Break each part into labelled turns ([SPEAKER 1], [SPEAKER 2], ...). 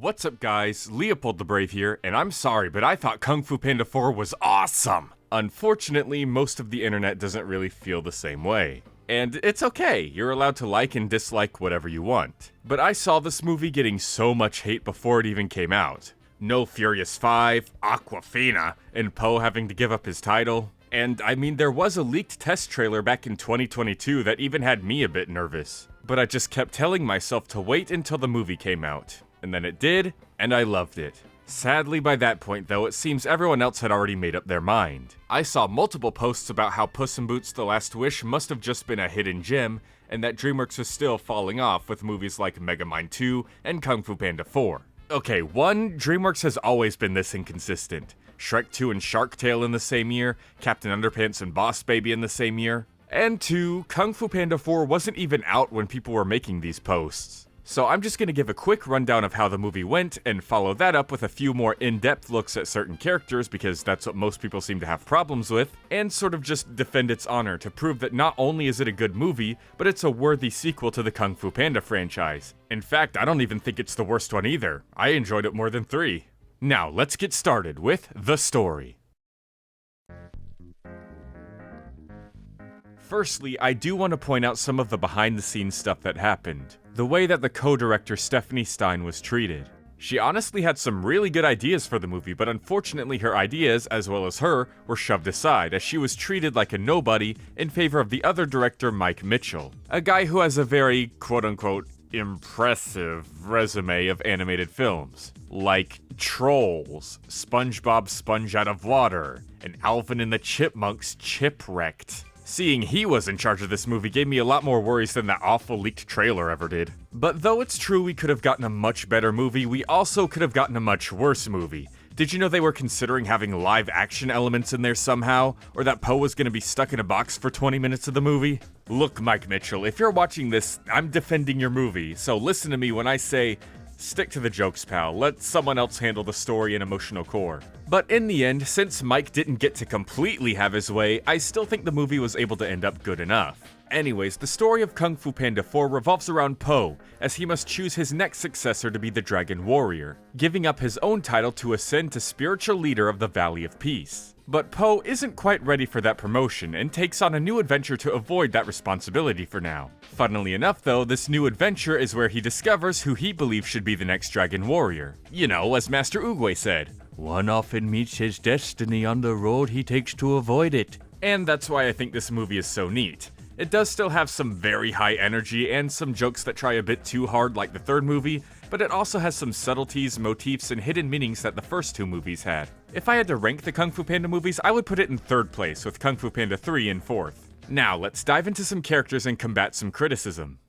[SPEAKER 1] What's up guys, LeopoldTheBrave here, and I'm sorry, but I thought Kung Fu Panda 4 was awesome! Unfortunately, most of the internet doesn't really feel the same way. And it's okay, you're allowed to like and dislike whatever you want. But I saw this movie getting so much hate before it even came out. No Furious 5, Aquafina, and Poe having to give up his title. And I mean, there was a leaked test trailer back in 2022 that even had me a bit nervous. But I just kept telling myself to wait until the movie came out. And then it did, and I loved it. Sadly, by that point though, it seems everyone else had already made up their mind. I saw multiple posts about how Puss in Boots: The Last Wish must have just been a hidden gem, and that DreamWorks was still falling off with movies like Megamind 2 and Kung Fu Panda 4. Okay, 1, DreamWorks has always been this inconsistent. Shrek 2 and Shark Tale in the same year, Captain Underpants and Boss Baby in the same year. And 2, Kung Fu Panda 4 wasn't even out when people were making these posts. So I'm just going to give a quick rundown of how the movie went, and follow that up with a few more in-depth looks at certain characters, because that's what most people seem to have problems with, and sort of just defend its honor to prove that not only is it a good movie, but it's a worthy sequel to the Kung Fu Panda franchise. In fact, I don't even think it's the worst one either. I enjoyed it more than 3. Now, let's get started with the story. Firstly, I do want to point out some of the behind-the-scenes stuff that happened. The way that the co-director Stephanie Stein was treated. She honestly had some really good ideas for the movie, but unfortunately her ideas, as well as her, were shoved aside as she was treated like a nobody in favor of the other director, Mike Mitchell. A guy who has a very, quote-unquote, impressive resume of animated films. Like Trolls, SpongeBob Sponge Out of Water, and Alvin and the Chipmunks Chipwrecked. Seeing he was in charge of this movie gave me a lot more worries than that awful leaked trailer ever did. But though it's true we could have gotten a much better movie, we also could have gotten a much worse movie. Did you know they were considering having live action elements in there somehow? Or that Poe was gonna be stuck in a box for 20 minutes of the movie? Look, Mike Mitchell, if you're watching this, I'm defending your movie, so listen to me when I say, stick to the jokes, pal. Let someone else handle the story and emotional core. But in the end, since Mike didn't get to completely have his way, I still think the movie was able to end up good enough. Anyways, the story of Kung Fu Panda 4 revolves around Poe, as he must choose his next successor to be the Dragon Warrior, giving up his own title to ascend to spiritual leader of the Valley of Peace. But Poe isn't quite ready for that promotion, and takes on a new adventure to avoid that responsibility for now. Funnily enough though, this new adventure is where he discovers who he believes should be the next Dragon Warrior. You know, as Master Oogway said, "One often meets his destiny on the road he takes to avoid it." And that's why I think this movie is so neat. It does still have some very high energy and some jokes that try a bit too hard like the third movie, but it also has some subtleties, motifs, and hidden meanings that the first 2 movies had. If I had to rank the Kung Fu Panda movies, I would put it in 3rd place, with Kung Fu Panda 3 in 4th. Now, let's dive into some characters and combat some criticism.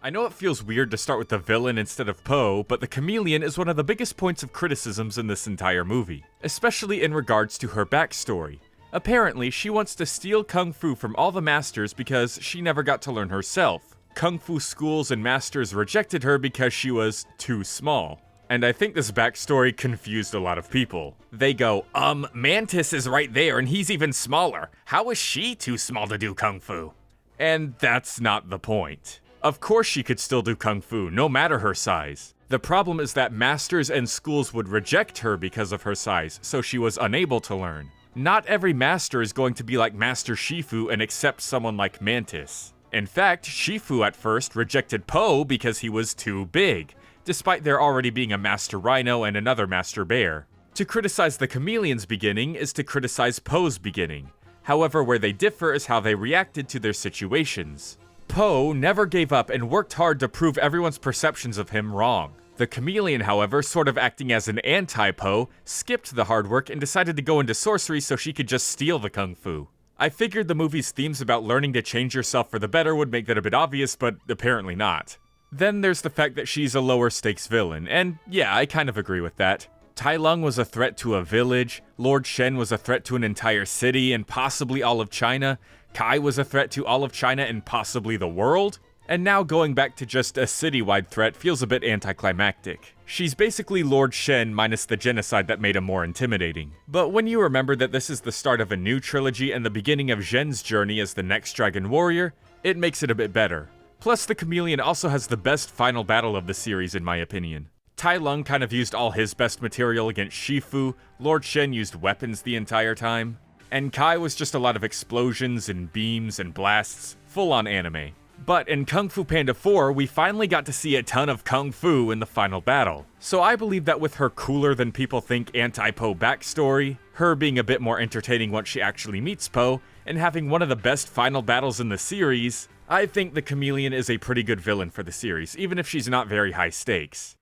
[SPEAKER 1] I know it feels weird to start with the villain instead of Poe, but the chameleon is one of the biggest points of criticisms in this entire movie, especially in regards to her backstory. Apparently, she wants to steal Kung Fu from all the masters because she never got to learn herself. Kung Fu schools and masters rejected her because she was too small. And I think this backstory confused a lot of people. They go, Mantis is right there and he's even smaller. How is she too small to do Kung Fu? And that's not the point. Of course she could still do Kung Fu, no matter her size. The problem is that masters and schools would reject her because of her size, so she was unable to learn. Not every master is going to be like Master Shifu and accept someone like Mantis. In fact, Shifu at first rejected Poe because he was too big, despite there already being a Master Rhino and another Master Bear. To criticize the chameleon's beginning is to criticize Poe's beginning. However, where they differ is how they reacted to their situations. Poe never gave up and worked hard to prove everyone's perceptions of him wrong. The chameleon, however, sort of acting as an anti-Poe, skipped the hard work and decided to go into sorcery so she could just steal the Kung Fu. I figured the movie's themes about learning to change yourself for the better would make that a bit obvious, but apparently not. Then there's the fact that she's a lower stakes villain, and yeah, I kind of agree with that. Tai Lung was a threat to a village, Lord Shen was a threat to an entire city and possibly all of China, Kai was a threat to all of China and possibly the world, and now going back to just a citywide threat feels a bit anticlimactic. She's basically Lord Shen minus the genocide that made him more intimidating. But when you remember that this is the start of a new trilogy and the beginning of ZHEN's journey as the next Dragon Warrior, it makes it a bit better. Plus, the Chameleon also has the best final battle of the series in my opinion. Tai Lung kind of used all his best material against Shifu, Lord Shen used weapons the entire time, and Kai was just a lot of explosions and beams and blasts, full on anime. But in Kung Fu Panda 4, we finally got to see a ton of Kung Fu in the final battle. So I believe that with her cooler than people think anti-Po backstory, her being a bit more entertaining once she actually meets Po, and having one of the best final battles in the series, I think the Chameleon is a pretty good villain for the series, even if she's not very high stakes.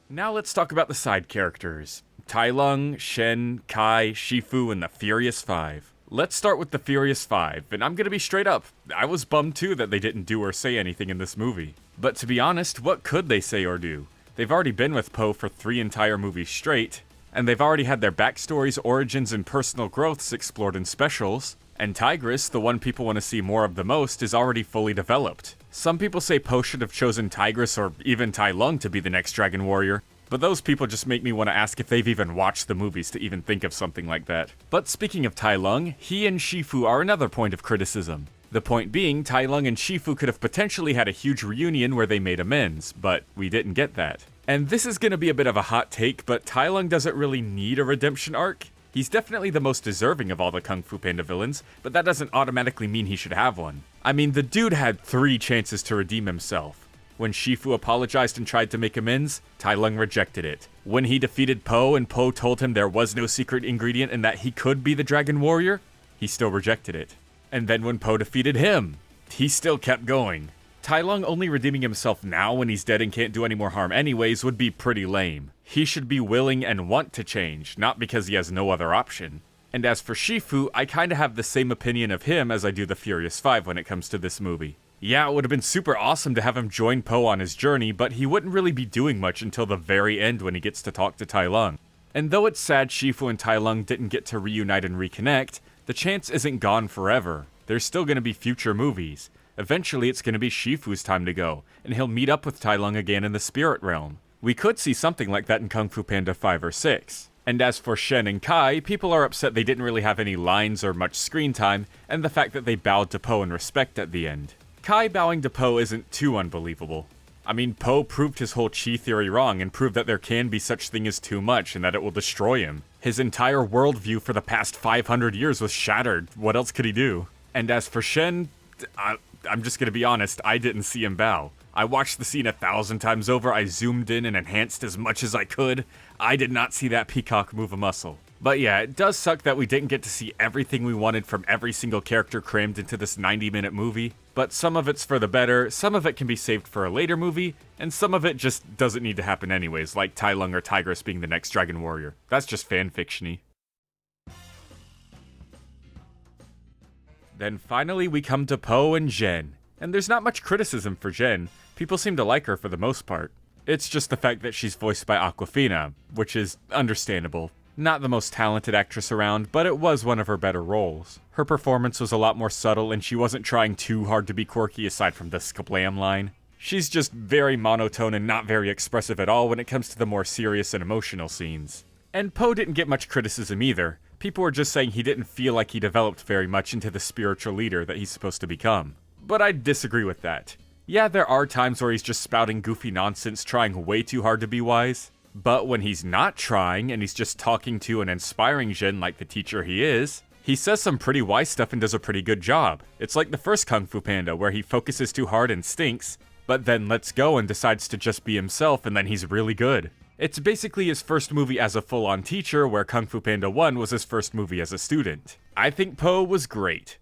[SPEAKER 1] Now let's talk about the side characters. Tai Lung, Shen, Kai, Shifu, and the Furious Five. Let's start with the Furious Five, and I'm gonna be straight up, I was bummed too that they didn't do or say anything in this movie. But to be honest, what could they say or do? They've already been with Po for 3 entire movies straight, and they've already had their backstories, origins, and personal growths explored in specials, and Tigress, the one people want to see more of the most, is already fully developed. Some people say Po should have chosen Tigress or even Tai Lung to be the next Dragon Warrior, but those people just make me want to ask if they've even watched the movies to even think of something like that. But speaking of Tai Lung, he and Shifu are another point of criticism. The point being, Tai Lung and Shifu could have potentially had a huge reunion where they made amends, but we didn't get that. And this is gonna be a bit of a hot take, but Tai Lung doesn't really need a redemption arc. He's definitely the most deserving of all the Kung Fu Panda villains, but that doesn't automatically mean he should have one. I mean, the dude had 3 chances to redeem himself. When Shifu apologized and tried to make amends, Tai Lung rejected it. When he defeated Po and Po told him there was no secret ingredient and that he could be the Dragon Warrior, he still rejected it. And then when Po defeated him, he still kept going. Tai Lung only redeeming himself now when he's dead and can't do any more harm anyways would be pretty lame. He should be willing and want to change, not because he has no other option. And as for Shifu, I kinda have the same opinion of him as I do the Furious Five when it comes to this movie. Yeah, it would have been super awesome to have him join Po on his journey, but he wouldn't really be doing much until the very end when he gets to talk to Tai Lung. And though it's sad Shifu and Tai Lung didn't get to reunite and reconnect, the chance isn't gone forever. There's still gonna be future movies. Eventually it's gonna be Shifu's time to go, and he'll meet up with Tai Lung again in the spirit realm. We could see something like that in Kung Fu Panda 5 or 6. And as for Shen and Kai, people are upset they didn't really have any lines or much screen time, and the fact that they bowed to Po in respect at the end. Kai bowing to Po isn't too unbelievable. I mean, Po proved his whole chi theory wrong and proved that there can be such thing as too much and that it will destroy him. His entire worldview for the past 500 years was shattered. What else could he do? And as for Shen, I'm just gonna be honest, I didn't see him bow. I watched the scene 1,000 times over, I zoomed in and enhanced as much as I could. I did not see that peacock move a muscle. But yeah, it does suck that we didn't get to see everything we wanted from every single character crammed into this 90-minute movie, but some of it's for the better, some of it can be saved for a later movie, and some of it just doesn't need to happen anyways, like Tai Lung or Tigress being the next Dragon Warrior. That's just fanfiction-y. Then finally we come to Po and ZHEN, and there's not much criticism for ZHEN. People seem to like her for the most part. It's just the fact that she's voiced by Awkwafina, which is understandable. Not the most talented actress around, but it was one of her better roles. Her performance was a lot more subtle and she wasn't trying too hard to be quirky aside from the skablam line. She's just very monotone and not very expressive at all when it comes to the more serious and emotional scenes. And Po didn't get much criticism either. People were just saying he didn't feel like he developed very much into the spiritual leader that he's supposed to become. But I disagree with that. Yeah, there are times where he's just spouting goofy nonsense, trying way too hard to be wise. But when he's not trying, and he's just talking to and inspiring ZHEN like the teacher he is, he says some pretty wise stuff and does a pretty good job. It's like the first Kung Fu Panda, where he focuses too hard and stinks, but then lets go and decides to just be himself, and then he's really good. It's basically his first movie as a full-on teacher, where Kung Fu Panda 1 was his first movie as a student. I think Po was great.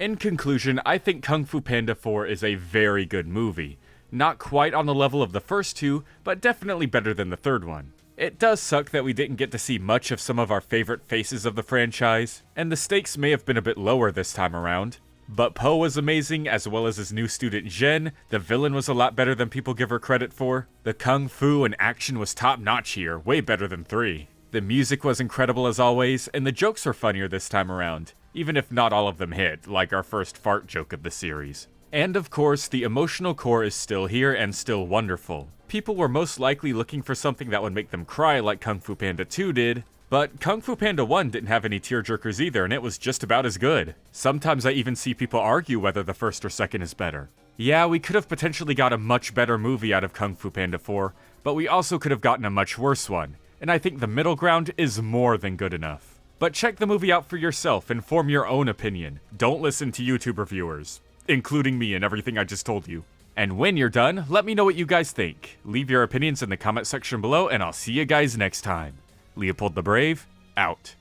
[SPEAKER 1] In conclusion, I think Kung Fu Panda 4 is a very good movie. Not quite on the level of the first two, but definitely better than the third one. It does suck that we didn't get to see much of some of our favorite faces of the franchise, and the stakes may have been a bit lower this time around. But Po was amazing, as well as his new student ZHEN. The villain was a lot better than people give her credit for. The kung fu and action was top-notch here, way better than 3. The music was incredible as always, and the jokes were funnier this time around, even if not all of them hit, like our first fart joke of the series. And of course, the emotional core is still here and still wonderful. People were most likely looking for something that would make them cry like Kung Fu Panda 2 did, But Kung Fu Panda 1 didn't have any tearjerkers either, and it was just about as good. Sometimes I even see people argue whether the first or second is better. Yeah, we could have potentially got a much better movie out of Kung Fu Panda 4, but we also could have gotten a much worse one, and I think the middle ground is more than good enough. But check the movie out for yourself and form your own opinion. Don't listen to YouTube reviewers, including me and everything I just told you. And when you're done, let me know what you guys think. Leave your opinions in the comment section below, and I'll see you guys next time. Leopold the Brave, out.